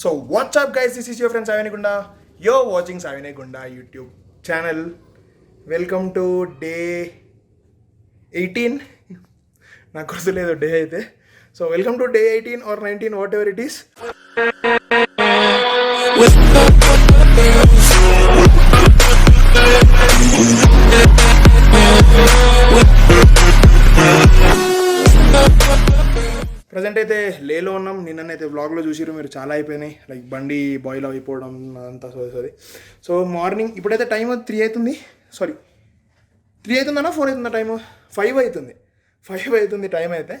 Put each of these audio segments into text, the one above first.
So what's up guys, this is your friend Savine Gunda. You're watching Savine Gunda YouTube channel. Welcome to day 18. నాకు గుర్తులేదు day అయితే. So welcome to day 18 or 19 what ever it is. Present అయితే లేలో ఉన్నాం. నిన్ననైతే వ్లాగ్లో చూసిరు మీరు, చాలా అయిపోయినాయి. లైక్ బండి బాయిల్ అయిపోవడం అంతా సోది. సో మార్నింగ్ ఇప్పుడైతే టైం 3 అవుతుంది. సారీ 3 అవుతుందన్నా 4 అవుతుందా టైము? 5 అవుతుంది టైం అయితే.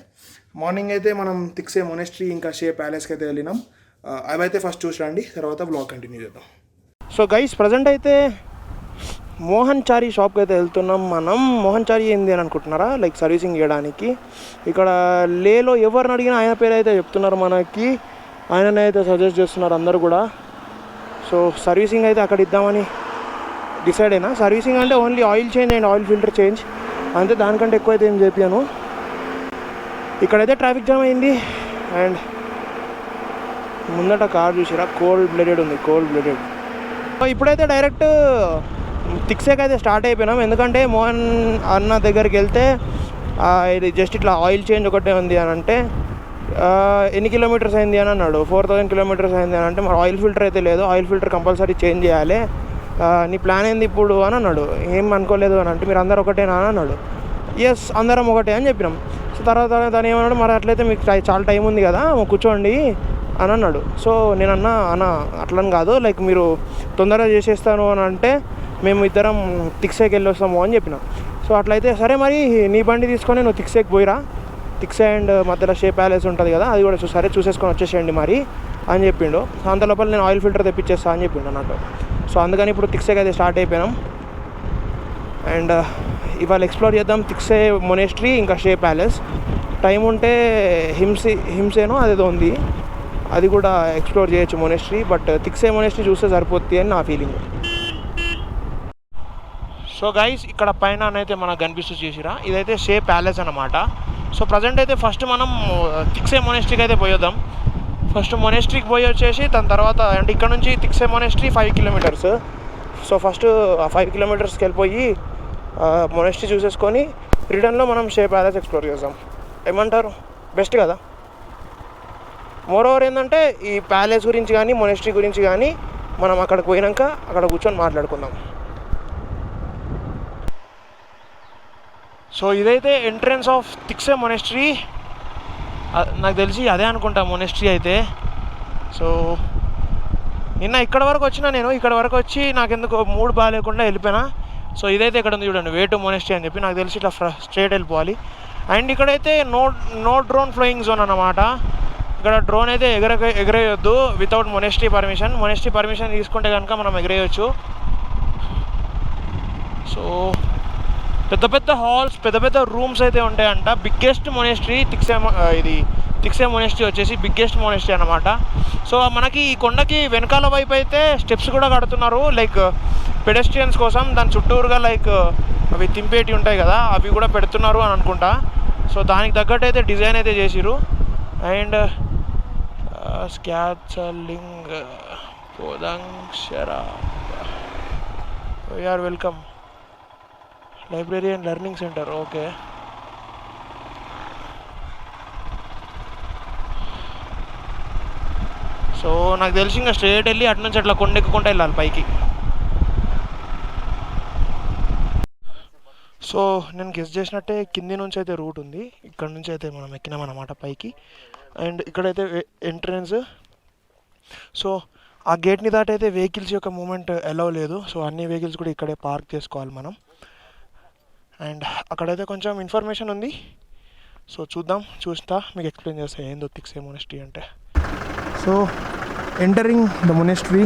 మార్నింగ్ అయితే మనం తిక్సే మొనెస్ట్రీ ఇంకా షే ప్యాలెస్కి అయితే వెళ్ళినాం. అవైతే ఫస్ట్ చూసి రండి, తర్వాత వ్లాగ్ కంటిన్యూ చేద్దాం. సో గైస్ ప్రజెంట్ అయితే మోహన్ చారీ షాప్కి అయితే వెళ్తున్నాం మనం. మోహన్ చారీ ఏంది అని అనుకుంటున్నారా? లైక్ సర్వీసింగ్ చేయడానికి. ఇక్కడ లేలో ఎవరిని అడిగినా ఆయన పేరు అయితే చెప్తున్నారు మనకి. ఆయననే అయితే సజెస్ట్ చేస్తున్నారు అందరు కూడా. సో సర్వీసింగ్ అయితే అక్కడ ఇద్దామని డిసైడ్ అయినా. సర్వీసింగ్ అంటే only oil change and oil filter change అంతే, దానికంటే ఎక్కువ అయితే ఏం చెప్పాను. ఇక్కడైతే ట్రాఫిక్ జామ్ అయింది. అండ్ ముందట కార్ చూసిరా, కోల్డ్ బ్లడెడ్ ఉంది. ఇప్పుడైతే డైరెక్ట్ తిక్సేకి అయితే స్టార్ట్ అయిపోయినాం. ఎందుకంటే మోహన్ అన్న దగ్గరికి వెళ్తే ఇది జస్ట్ ఇట్లా ఆయిల్ చేంజ్ ఒకటే ఉంది అని అంటే, ఎన్ని కిలోమీటర్స్ అయింది అని అన్నాడు. 4000 కిలోమీటర్స్ అయింది అని అంటే, మరి ఆయిల్ ఫిల్టర్ అయితే లేదు, ఆయిల్ ఫిల్టర్ కంపల్సరీ చేంజ్ చేయాలి, నీ ప్లాన్ ఏంది ఇప్పుడు అని అన్నాడు. ఏం అనుకోలేదు అని అంటే, మీరు అందరు ఒకటేనా అని అన్నాడు. ఎస్ అందరం ఒకటే అని చెప్పినాం. సో తర్వాత తను ఏమన్నాడు, మరి అట్లయితే మీకు చాలా టైం ఉంది కదా కూర్చోండి అని అన్నాడు. సో నేను అన్న అట్లని కాదు, లైక్ మీరు తొందరగా చేసేస్తాను అని అంటే మేము ఇద్దరం తిక్సేకి వెళ్ళి వస్తాము అని చెప్పినాం. సో అట్లయితే సరే మరి నీ బండి తీసుకొని నువ్వు తిక్సేకి పోయిరా, తిక్సే అండ్ మధ్యలో షే ప్యాలెస్ ఉంటుంది కదా, అది కూడా సరే చూసేసుకొని వచ్చేసేయండి మరి అని చెప్పిండు. సో అంత లోపల నేను ఆయిల్ ఫిల్టర్ తెప్పించేస్తా అని చెప్పిండు అన్నట్టు. సో అందుకని ఇప్పుడు తిక్సేకి అయితే స్టార్ట్ అయిపోయినాం. అండ్ ఇవాళ ఎక్స్ప్లోర్ చేద్దాం తిక్సే మొనెస్ట్రీ ఇంకా షే ప్యాలెస్. టైం ఉంటే హింసేనో అదేదో ఉంది, అది కూడా ఎక్స్ప్లోర్ చేయొచ్చు మొనెస్ట్రీ. బట్ తిక్సే మొనెస్ట్రీ చూస్తే సరిపోతుంది అని నా ఫీలింగ్. సో గైస్ ఇక్కడ పైన అయితే మనకు కనిపిస్తూ చేసిరా, ఇదైతే షే ప్యాలెస్ అన్నమాట. సో ప్రజెంట్ అయితే ఫస్ట్ మనం తిక్సే మొనెస్ట్రీకి అయితే పోయేద్దాం. ఫస్ట్ మొనెస్ట్రీకి పోయి వచ్చేసి దాని తర్వాత అంటే ఇక్కడ నుంచి తిక్సే మొనెస్ట్రీ 5 కిలోమీటర్స్. సో ఫస్ట్ ఆ 5 కిలోమీటర్స్కి వెళ్ళిపోయి మొనెస్ట్రీ చూసేసుకొని రిటర్న్లో మనం షే ప్యాలెస్ ఎక్స్ప్లోర్ చేద్దాం. ఏమంటారు? బెస్ట్ కదా. మోర్ ఓవర్ ఏంటంటే ఈ ప్యాలెస్ గురించి కానీ మొనెస్ట్రీ గురించి కానీ మనం అక్కడికి పోయినాక అక్కడ కూర్చొని మాట్లాడుకుందాం. సో ఇదైతే ఎంట్రన్స్ ఆఫ్ తిక్సే మొనెస్ట్రీ. నాకు తెలిసి అదే అనుకుంటా మొనెస్ట్రీ అయితే. సో నిన్న ఇక్కడ వరకు వచ్చినా నేను, ఇక్కడ వరకు వచ్చి నాకెందుకు మూడ్ బాగాలేకుండా వెళ్ళిపోయినా. సో ఇదైతే ఇక్కడ ఉంది చూడండి, వే టు మొనెస్ట్రీ అని చెప్పి. నాకు తెలిసి ఇట్లా స్ట్రైట్ వెళ్ళిపోవాలి. అండ్ ఇక్కడైతే నో డ్రోన్ ఫ్లోయింగ్ జోన్ అన్నమాట. ఇక్కడ డ్రోన్ అయితే ఎగరేయొద్దు వితౌట్ మొనెస్ట్రీ పర్మిషన్. మొనెస్ట్రీ పర్మిషన్ తీసుకుంటే కనుక మనం ఎగరేయచ్చు. సో పెద్ద పెద్ద హాల్స్, పెద్ద పెద్ద రూమ్స్ అయితే ఉంటాయంట. బిగ్గెస్ట్ మొనెస్ట్రీ తిక్సే మొనెస్ట్రీ వచ్చేసి బిగ్గెస్ట్ మొనెస్ట్రీ అనమాట. సో మనకి ఈ కొండకి వెనకాల వైపు అయితే స్టెప్స్ కూడా కడుతున్నారు, లైక్ పెడెస్ట్రియన్స్ కోసం. దాని చుట్టూరుగా లైక్ అవి తింపేటి ఉంటాయి కదా, అవి కూడా పెడుతున్నారు అని అనుకుంటా. సో దానికి తగ్గట్టు అయితే డిజైన్ అయితే చేసిరు. అండ్ స్కాచలింగ్ పోదంక్షరా you are welcome library and learning centre. Okay. So నాకు తెలిసి ఇంకా స్ట్రైట్ వెళ్ళి అటు నుంచి అట్లా కొండెక్కుకుంటూ వెళ్ళాలి పైకి. సో నేను గెస్ చేసినట్టే కింది నుంచి అయితే రూట్ ఉంది, ఇక్కడ నుంచి అయితే మనం ఎక్కినామన్నమాట పైకి. అండ్ ఇక్కడైతే ఎంట్రన్స్. సో ఆ గేట్ని దాటైతే వెహికల్స్ యొక్క మూమెంట్ అలౌ లేదు. సో అన్ని వెహికల్స్ కూడా ఇక్కడే పార్క్ చేసుకోవాలి మనం. అండ్ అక్కడైతే కొంచెం ఇన్ఫర్మేషన్ ఉంది. సో చూస్తా మీకు ఎక్స్ప్లెయిన్ చేస్తా ఏందో తిక్సే మొనెస్ట్రీ అంటే. సో ఎంటరింగ్ ద మొనెస్ట్రీ,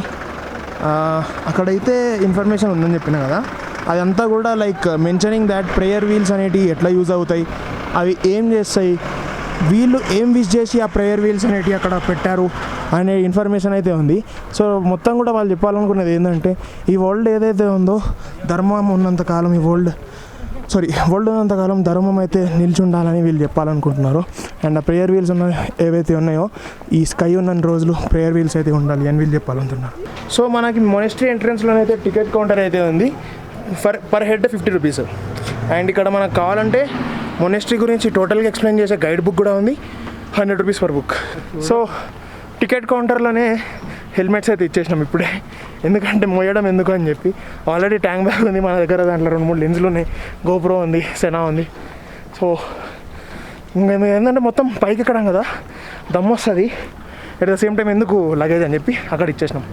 అక్కడైతే ఇన్ఫర్మేషన్ ఉందని చెప్పిన కదా, అదంతా కూడా like mentioning that prayer wheels అనేటివి ఎట్లా యూజ్ అవుతాయి, అవి ఏం చేస్తాయి, వీళ్ళు ఏం విష్ చేసి ఆ ప్రేయర్ వీల్స్ అనేటివి అక్కడ పెట్టారు అనే ఇన్ఫర్మేషన్ అయితే ఉంది. సో మొత్తం కూడా వాళ్ళు చెప్పాలనుకున్నది ఏంటంటే, ఈ వరల్డ్ ఏదైతే ఉందో ధర్మం ఉన్నంతకాలం ఈ వరల్డ్ వరల్డ్ ఉన్నంతకాలం ధర్మం అయితే నిలిచి ఉండాలని వీళ్ళు చెప్పాలనుకుంటున్నారు. అండ్ ఆ ప్రేయర్ వీల్స్ ఉన్న ఏవైతే ఉన్నాయో ఈ స్కై ఉన్న రోజులు ప్రేయర్ వీల్స్ అయితే ఉండాలి అని వీళ్ళు చెప్పాలనుకుంటున్నారు. సో మనకి మొనెస్ట్రీ ఎంట్రన్స్లోనైతే టికెట్ కౌంటర్ అయితే ఉంది. Per head 50 rupees. అండ్ ఇక్కడ మనకు కావాలంటే మొనెస్ట్రీ గురించి టోటల్గా ఎక్స్ప్లెయిన్ చేసే గైడ్ బుక్ కూడా ఉంది, 100 rupees per book. So ticket కౌంటర్లోనే హెల్మెట్స్ అయితే ఇచ్చేసినాం ఇప్పుడే, ఎందుకంటే మోయడం ఎందుకు అని చెప్పి. ఆల్రెడీ ట్యాంక్ బ్యాగ్ ఉంది మన దగ్గర, దాంట్లో 2-3 లెన్స్లు ఉన్నాయి, గోప్రో ఉంది, సెనా ఉంది. సో ఇంకా ఏంటంటే మొత్తం పైకి ఎక్కడం కదా, దమ్ము వస్తుంది. అట్ ద సేమ్ టైం ఎందుకు లగేజ్ అని చెప్పి అక్కడ ఇచ్చేసినాం.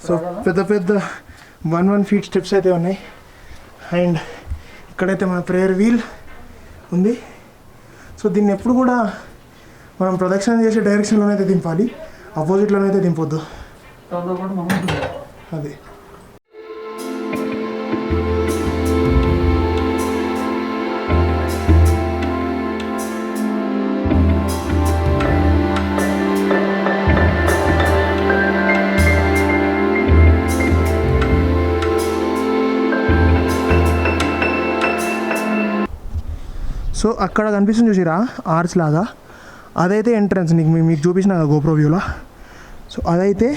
సో పెద్ద పెద్ద 1 feet స్టెప్స్ అయితే ఉన్నాయి. అండ్ ఇక్కడైతే మన ప్రేయర్ వీల్ ఉంది. సో దీన్ని ఎప్పుడు కూడా మనం ప్రదక్షిణ చేసే డైరెక్షన్లోనైతే దింపాలి, ఆపోజిట్లోనైతే దింపొద్దు. అది సో అక్కడ కనిపిస్తుంది చూసిరా ఆర్చ్ లాగా, అదైతే ఎంట్రన్స్. మీకు చూపించిన గోప్రో వ్యూలో. సో అదైతే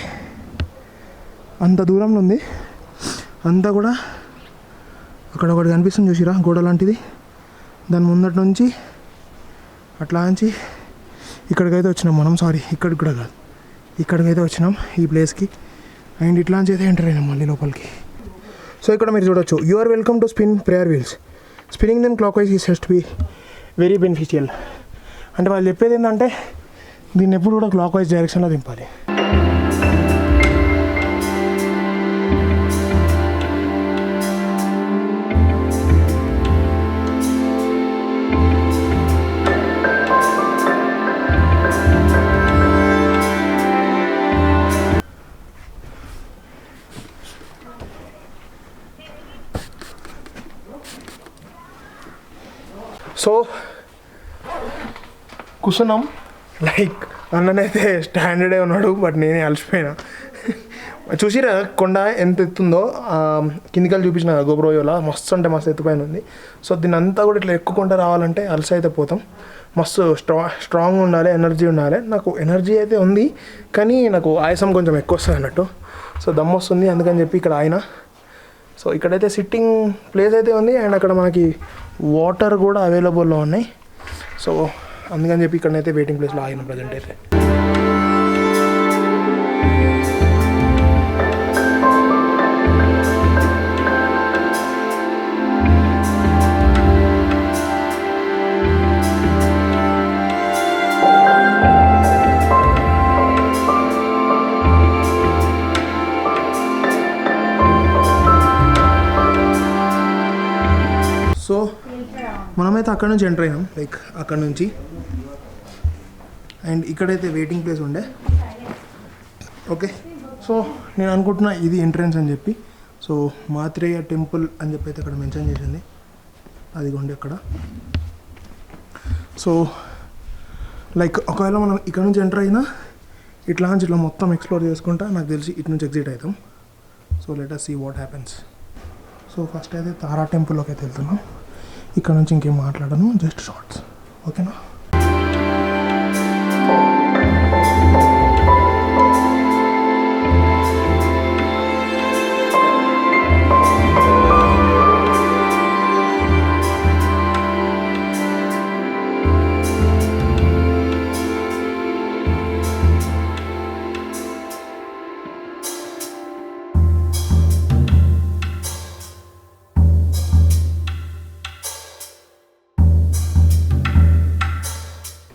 అంత దూరంలో ఉంది. అంతా కూడా అక్కడ ఒకటి కనిపిస్తుంది చూసిరా గోడ లాంటిది, దాని ముందటి నుంచి అట్లా నుంచి ఇక్కడికైతే వచ్చినాం మనం. ఇక్కడికి కూడా కాదు, ఇక్కడికైతే వచ్చినాం ఈ ప్లేస్కి. అండ్ ఇట్లా నుంచి అయితే ఎంటర్ అయినాం మళ్ళీ లోపలికి. సో ఇక్కడ మీరు చూడొచ్చు, you are welcome to spin prayer wheels, spinning them clockwise is has to be very beneficial. అంటే వాళ్ళు చెప్పేది ఏంటంటే దీన్ని ఎప్పుడు కూడా క్లాక్ వైజ్ డైరెక్షన్లో దింపాలి. సో కూర్చున్నాం. లైక్ అన్ననైతే స్టాండర్డే ఉన్నాడు, బట్ నేనే అలసిపోయినా. చూసిరా కొండ ఎంత ఎత్తుందో, కిందికల్ చూపించిన గోప్రోయోలా మస్తు అంటే మస్తు ఎత్తుపైన ఉంది. సో దీన్ని అంతా కూడా ఇట్లా ఎక్కుకుంటూ రావాలంటే అలసి అయితే పోతాం. మస్తు స్ట్రాంగ్ ఉండాలి, ఎనర్జీ ఉండాలి. నాకు ఎనర్జీ అయితే ఉంది, కానీ నాకు ఆయాసం కొంచెం ఎక్కువ వస్తుంది అన్నట్టు. సో దమ్ము వస్తుంది, అందుకని చెప్పి ఇక్కడ ఆయన. సో ఇక్కడైతే సిట్టింగ్ ప్లేస్ అయితే ఉంది, అండ్ అక్కడ మనకి వాటర్ కూడా అవైలబుల్లో ఉన్నాయి. సో అందుకని చెప్పి ఇక్కడనైతే వెయిటింగ్ ప్లేస్లో ఆగిన ప్రజెంట్ అయితే. సో మనమైతే అక్కడ నుంచి ఎంటర్ అయినాం, లైక్ అక్కడ నుంచి. అండ్ ఇక్కడైతే వెయిటింగ్ ప్లేస్ ఉండే. ఓకే, సో నేను అనుకుంటున్నా ఇది ఎంట్రన్స్ అని చెప్పి. సో మాత్రేయ టెంపుల్ అని చెప్పి అయితే అక్కడ మెన్షన్ చేసింది, అదిగోండి అక్కడ. సో లైక్ ఒకవేళ మనం ఇక్కడ నుంచి ఎంటర్ అయినా ఇట్లా నుంచి ఇట్లా మొత్తం ఎక్స్ప్లోర్ చేసుకుంటా నాకు తెలిసి ఇటు నుంచి ఎగ్జిట్ అవుతాం. So let us see what happens. So first అయితే తారా టెంపుల్లోకి అయితే వెళ్తున్నాం. ఇక్కడ నుంచి ఇంకేం మాట్లాడను, జస్ట్ షార్ట్స్, ఓకేనా.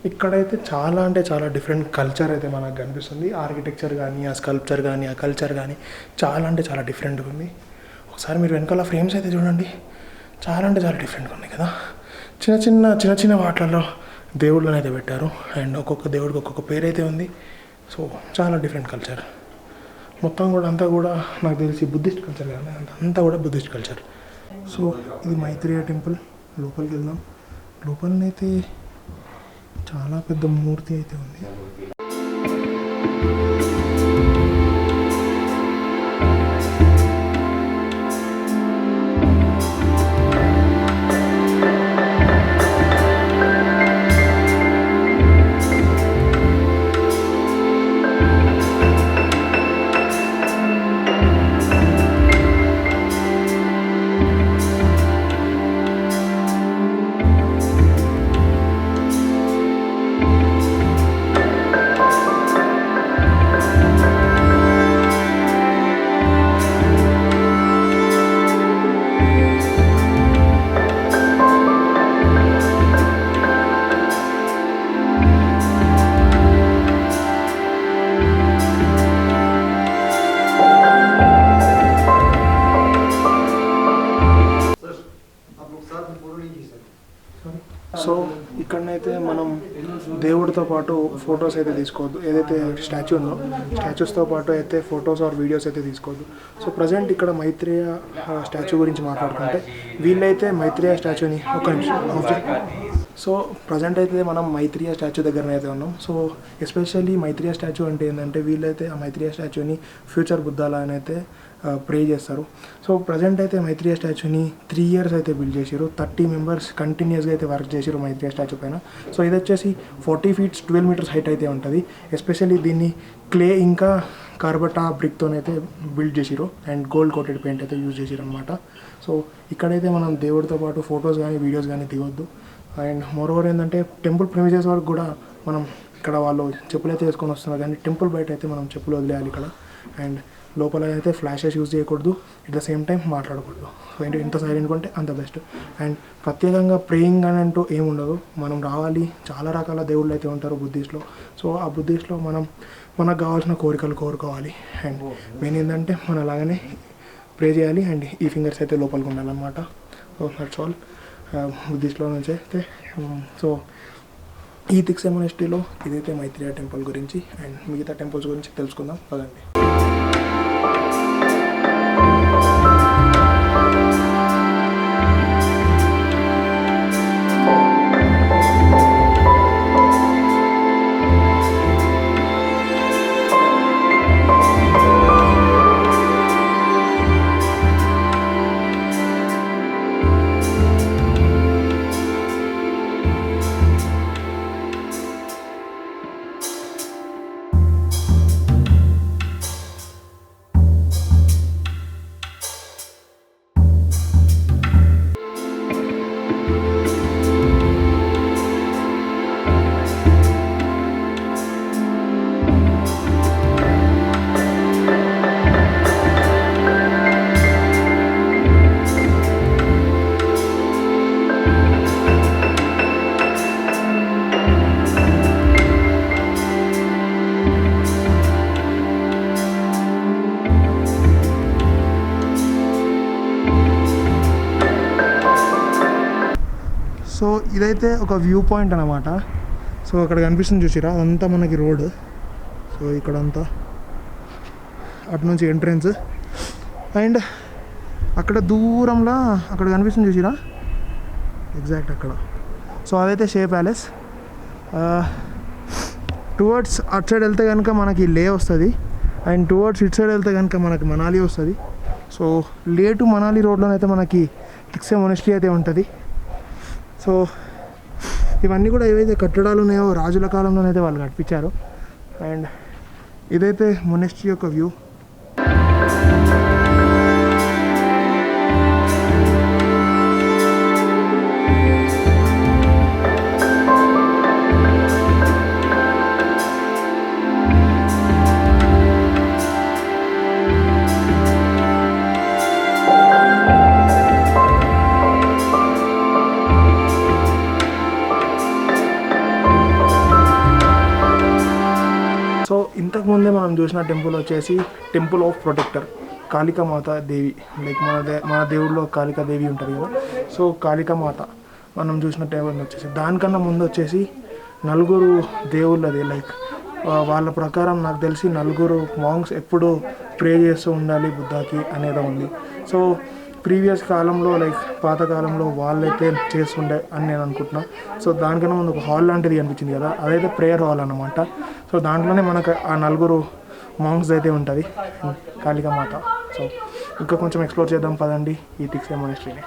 ఇక్కడైతే చాలా అంటే చాలా డిఫరెంట్ కల్చర్ అయితే మనకు కనిపిస్తుంది. ఆర్కిటెక్చర్ కానీ, ఆ స్కల్ప్చర్ కానీ, ఆ కల్చర్ కానీ చాలా అంటే చాలా డిఫరెంట్గా ఉంది. ఒకసారి మీరు వెనకాల ఫ్రేమ్స్ అయితే చూడండి, చాలా అంటే చాలా డిఫరెంట్గా ఉన్నాయి కదా. చిన్న చిన్న వాటిలలో దేవుళ్ళని అయితే పెట్టారు, అండ్ ఒక్కొక్క దేవుడికి ఒక్కొక్క పేరు అయితే ఉంది. సో చాలా డిఫరెంట్ కల్చర్ మొత్తం కూడా. అంతా కూడా నాకు తెలిసి బుద్ధిస్ట్ కల్చర్ కానీ, అంతా కూడా బుద్ధిస్ట్ కల్చర్. సో ఇది మైత్రేయ టెంపుల్. లోపలికి వెళ్దాం. లోపలనైతే చాలా పెద్ద మూర్తి అయితే ఉంది. ఫొటోస్ అయితే తీసుకోవద్దు. ఏదైతే స్టాచ్యూ ఉందో స్టాచ్యూస్తో పాటు అయితే ఫొటోస్ ఆర్ వీడియోస్ అయితే తీసుకోవద్దు. సో ప్రజెంట్ ఇక్కడ మైత్రేయ స్టాచ్యూ గురించి మాట్లాడుకుంటే వీళ్ళైతే మైత్రేయ స్టాచ్యూని ఒక నిమిషం. సో ప్రజెంట్ అయితే మనం మైత్రేయ స్టాచ్యూ దగ్గరనే అయితే ఉన్నాం. సో ఎస్పెషల్లీ మైత్రేయ స్టాచ్యూ అంటే ఏంటంటే వీళ్ళైతే ఆ మైత్రేయ స్టాచ్యూని ఫ్యూచర్ బుద్ధాలా అని అయితే ప్రే చేస్తారు. సో ప్రజెంట్ అయితే మైత్రేయ స్టాచ్యూని 3 years అయితే బిల్డ్ చేశారు. 30 members కంటిన్యూస్గా అయితే వర్క్ చేశారు మైత్రేయ స్టాచ్యూ పైన. సో ఇది వచ్చేసి 40 feet 12 meters హైట్ అయితే ఉంటుంది. ఎస్పెషల్లీ దీన్ని క్లే ఇంకా కార్బటా బ్రిక్తోనైతే బిల్డ్ చేసిరు అండ్ గోల్డ్ కోటెడ్ పెయింట్ అయితే యూజ్ చేసిరు అనమాట. సో ఇక్కడైతే మనం దేవుడితో పాటు ఫొటోస్ కానీ వీడియోస్ కానీ దిగొద్దు. అండ్ మోరోవర్ ఏంటంటే టెంపుల్ ప్రెమిసెస్ వరకు కూడా మనం ఇక్కడ వాళ్ళు చెప్పులు అయితే వేసుకొని వస్తున్నారు, కానీ టెంపుల్ బయట అయితే మనం చెప్పులు వదిలేయాలి ఇక్కడ. అండ్ లోపల అయితే ఫ్లాషెస్ యూజ్ చేయకూడదు, ఎట్ ద సేమ్ టైం మాట్లాడకూడదు. సో ఏంటి ఎంత సైలెంట్గా ఉంటే అంత బెస్ట్. అండ్ ప్రత్యేకంగా ప్రేయింగ్ అని అంటూ ఏముండదు. మనం రావాలి, చాలా రకాల దేవుళ్ళు అయితే ఉంటారు బుద్ధిస్ట్లో. సో ఆ బుద్ధిస్ట్లో మనకు కావాల్సిన కోరికలు కోరుకోవాలి. అండ్ మెయిన్ ఏంటంటే మనం అలాగనే ప్రే చేయాలి అండ్ ఈ ఫింగర్స్ అయితే లోపలికి ఉండాలన్నమాట. సో దట్స్ ఆల్ బుద్ధిస్ట్లో నుంచి అయితే. సో ఈ తిక్సే మొనాస్ట్రీలో ఇదైతే మైత్రేయ టెంపుల్ గురించి. అండ్ మిగతా టెంపుల్స్ గురించి తెలుసుకుందాం పదండి. సో ఇదైతే ఒక వ్యూ పాయింట్ అన్నమాట. సో అక్కడ కనిపిస్తుంది చూసిరా, అదంతా మనకి రోడ్. సో ఇక్కడంతా అటు నుంచి ఎంట్రన్స్. అండ్ అక్కడ దూరంలో అక్కడ కనిపిస్తుంది చూసిరా, ఎగ్జాక్ట్ అక్కడ. సో అదైతే షే ప్యాలెస్. టువర్డ్స్ అటు సైడ్ వెళ్తే కనుక మనకి లే వస్తుంది. అండ్ టువర్డ్స్ ఇటు సైడ్ వెళ్తే కనుక మనకి మనాలి వస్తుంది. సో లే టు మనాలి రోడ్లోనైతే మనకి తిక్సే మొనాస్ట్రీ అయితే ఉంటుంది. సో ఇవన్నీ కూడా ఏవైతే కట్టడాలు ఉన్నాయో రాజుల కాలంలోనైతే వాళ్ళు కట్టించారు. అండ్ ఇదైతే మొనాస్ట్రీ యొక్క వ్యూ. సో ఇంతకుముందే మనం చూసిన టెంపుల్ వచ్చేసి temple of protector Kalika Mata Devi. Like మన దేవుడిలో కాళికాదేవి ఉంటుంది కదా. సో కాళికామాత మనం చూసిన టెంపుల్ వచ్చేసి దానికన్నా ముందు వచ్చేసి 4 దేవుళ్ళది. లైక్ వాళ్ళ ప్రకారం నాకు తెలిసి 4 మాంగ్స్ ఎప్పుడు ప్రే చేస్తూ ఉండాలి బుద్ధాకి అనేది ఉంది. సో ప్రీవియస్ కాలంలో లైక్ పాతకాలంలో వాళ్ళైతే చేస్తుండే అని నేను అనుకుంటున్నా. సో దానికన్నా ముందు ఒక హాల్ లాంటిది అనిపించింది కదా, అదైతే ప్రేయర్ హాల్ అన్నమాట. సో దాంట్లోనే మనకు ఆ 4 మాంగ్స్ అయితే ఉంటుంది కాళికామాత. సో ఇంకా కొంచెం ఎక్స్ప్లోర్ చేద్దాం పదండి ఈ తిక్సే మొనాస్ట్రీని.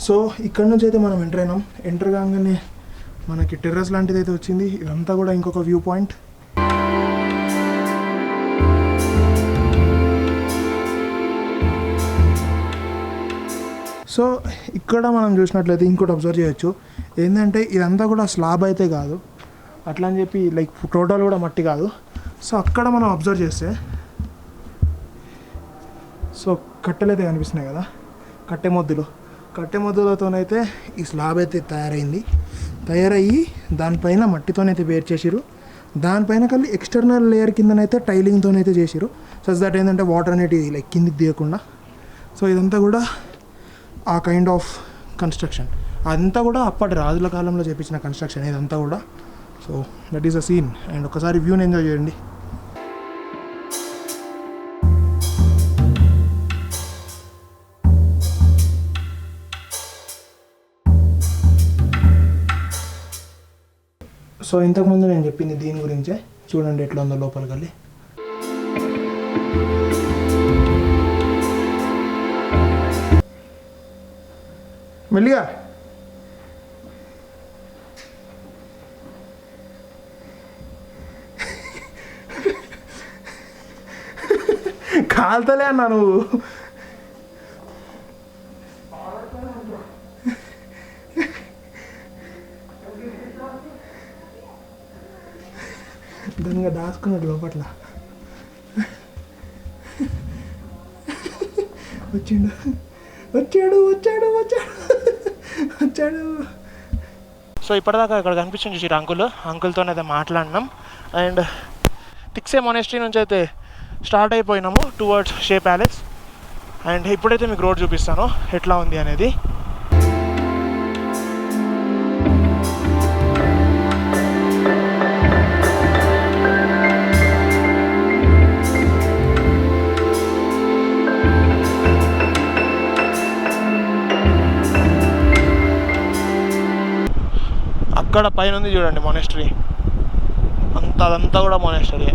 సో ఇక్కడ నుంచి అయితే మనం ఎంటర్ అయినాం. ఎంటర్ కాగానే మనకి టెర్రస్ లాంటిది అయితే వచ్చింది. ఇదంతా కూడా ఇంకొక వ్యూ పాయింట్. సో ఇక్కడ మనం చూసినట్లయితే ఇంకోటి అబ్జర్వ్ చేయొచ్చు. ఏంటంటే ఇదంతా కూడా స్లాబ్ అయితే కాదు, అట్లా అని చెప్పి లైక్ టోటల్ కూడా మట్టి కాదు. సో అక్కడ మనం అబ్జర్వ్ చేస్తే సో కట్టెలు అయితే కనిపిస్తున్నాయి కదా, కట్టె మొద్దులతోనైతే ఈ స్లాబ్ అయితే తయారయ్యి దానిపైన మట్టితోనైతే వేరు చేసిరు. దానిపైన కలిసి ఎక్స్టర్నల్ లేయర్ కిందనైతే టైలింగ్తోనైతే చేసిరు. సచ్ దట్ ఏంటంటే వాటర్ అనేటివి లైక్ కిందికి దిగకుండా. సో ఇదంతా కూడా ఆ కైండ్ ఆఫ్ కన్స్ట్రక్షన్. అదంతా కూడా అప్పటి రాజుల కాలంలో చేపించిన కన్స్ట్రక్షన్ ఇదంతా కూడా. So that is a scene. And ఒకసారి వ్యూని ఎంజాయ్ చేయండి. సో ఇంతకుముందు నేను చెప్పింది దీని గురించే. చూడండి ఎట్లా ఉందో లోపలికి వెళ్ళి. మెల్లిగా కాలుతలే అన్నా నువ్వు. దానిగా దాచుకున్నాడు లోపట్ల. వచ్చిండు, వచ్చాడు వచ్చాడు వచ్చాడు వచ్చాడు. సో ఇప్పటిదాకా ఇక్కడ కనిపించింది చూసి అంకుల్తోనైతే మాట్లాడినాం. అండ్ తిక్సే మొనాస్ట్రీ నుంచి అయితే స్టార్ట్ అయిపోయినాము టువర్డ్స్ షే ప్యాలెస్. అండ్ ఇప్పుడైతే మీకు రోడ్ చూపిస్తాను ఎట్లా ఉంది అనేది. అక్కడ పైన ఉంది చూడండి మొనాస్ట్రీ. అదంతా కూడా మొనాస్ట్రీ.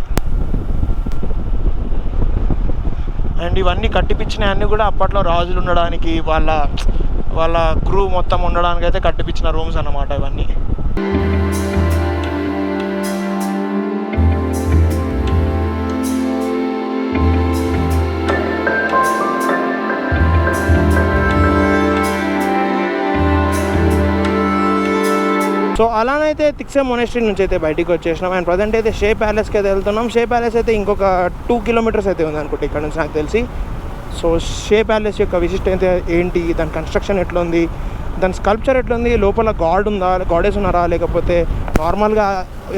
అండ్ ఇవన్నీ కట్టిపించినవి అన్నీ కూడా అప్పట్లో రాజులు ఉండడానికి వాళ్ళ క్రూ మొత్తం ఉండడానికి అయితే కట్టిపించిన రూమ్స్ అన్నమాట ఇవన్నీ. సో అలానైతే తిక్సే మొనాస్ట్రీ నుంచి అయితే బయటికి వచ్చేసినాం. అండ్ ప్రజెంట్ అయితే షే ప్యాలెస్కి అయితే వెళ్తున్నాం. షే ప్యాలెస్ అయితే ఇంకొక 2 కిలోమీటర్స్ అయితే ఉంది అనుకుంటే ఇక్కడ నుంచి నాకు తెలిసి. సో షే ప్యాలెస్ యొక్క విశిష్టత ఏంటి, దాని కన్స్ట్రక్షన్ ఎట్లా ఉంది, దాని స్కల్ప్చర్ ఎట్లా ఉంది, లోపల గాడ్ ఉందా, గాడెస్ ఉన్నారా, లేకపోతే నార్మల్గా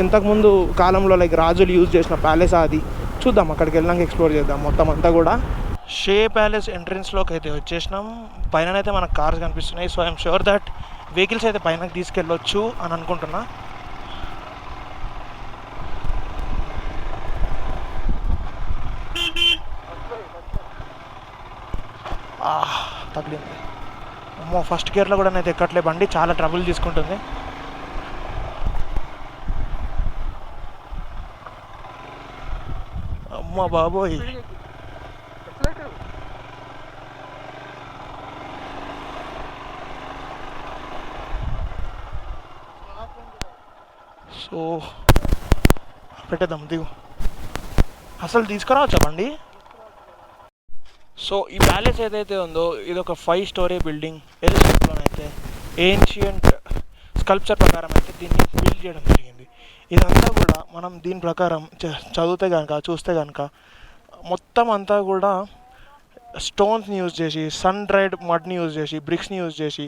ఇంతకుముందు కాలంలో లైక్ రాజులు యూజ్ చేసిన ప్యాలెస్ అది చూద్దాం. అక్కడికి వెళ్ళాక ఎక్స్ప్లోర్ చేద్దాం మొత్తం అంతా కూడా. షే ప్యాలెస్ ఎంట్రన్స్లోకి అయితే వచ్చేసినాం. పైన అయితే మనకు కార్స్ కనిపిస్తున్నాయి. So I'm sure that vehicles అయితే పైనకి తీసుకెళ్ళొచ్చు అని అనుకుంటున్నా. తగిలింది అమ్మో. ఫస్ట్ గేర్లో కూడా అయితే ఎక్కట్లే బండి, చాలా ట్రబుల్ తీసుకుంటుంది. అమ్మ బాబోయ్. సో పెట్టేద్దాం, దిగు. అసలు తీసుకురావచ్చా బండి? సో ఈ ప్యాలెస్ ఏదైతే ఉందో ఇది ఒక 5 స్టోరీ బిల్డింగ్. ఎలిజబెత్లోనైతే ఏన్షియంట్ స్కల్ప్చర్ ప్రకారం అయితే దీన్ని బిల్డ్ చేయడం జరిగింది. ఇదంతా కూడా మనం దీని ప్రకారం చదివితే కనుక చూస్తే కనుక మొత్తం అంతా కూడా స్టోన్స్ని యూజ్ చేసి, సన్ డ్రైడ్ మడ్ని యూజ్ చేసి, బ్రిక్స్ని యూజ్ చేసి,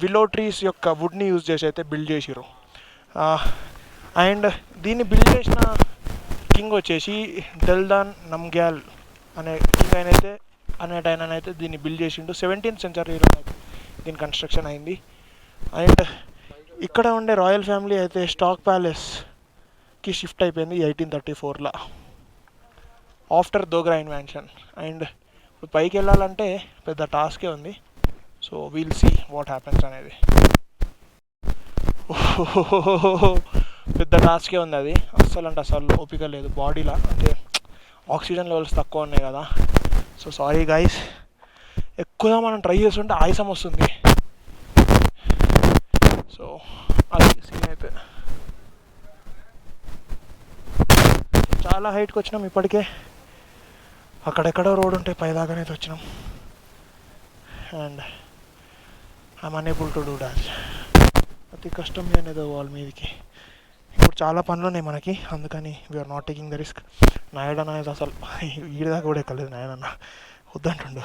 విలో ట్రీస్ యొక్క వుడ్ని యూజ్ చేసి అయితే బిల్డ్ చేసిరు. అండ్ దీన్ని బిల్డ్ చేసిన కింగ్ వచ్చేసి డెల్దాన్ నమ్గ్యాల్ అనే కింగ్ ఆయనైతే దీన్ని బిల్డ్ చేసిండు. 17th సెంచరీలో దీని కన్స్ట్రక్షన్ అయింది. అండ్ ఇక్కడ ఉండే రాయల్ ఫ్యామిలీ అయితే స్టాక్ ప్యాలెస్కి షిఫ్ట్ అయిపోయింది 1834లో ఆఫ్టర్ దోగ్రా ఇన్వెన్షన్. అండ్ ఇప్పుడు పైకి వెళ్ళాలంటే పెద్ద టాస్కే ఉంది. So we'll see what happens అనేది. పెద్ద టాస్కే ఉంది అది. అస్సలు ఓపిక లేదు బాడీలో, అంటే ఆక్సిజన్ లెవెల్స్ తక్కువ ఉన్నాయి కదా. సో సారీ గైస్, ఎక్కువగా మనం ట్రై చేస్తుంటే ఆయాసం వస్తుంది. సో అది సీన్ అయితే. చాలా హైట్కి వచ్చినాం ఇప్పటికే. అక్కడెక్కడో రోడ్ ఉంటే పైదాకానే వచ్చినాం. And I'm unable to do dot. అతి కష్టం అనేది వాళ్ళ మీదకి. ఇప్పుడు చాలా పనులు ఉన్నాయి మనకి, అందుకని we are not taking the risk. Naidu అనేది అసలు ఈడదాకా కూడా ఎక్కలేదు. నాయుడు అన్న వద్దంటుండు.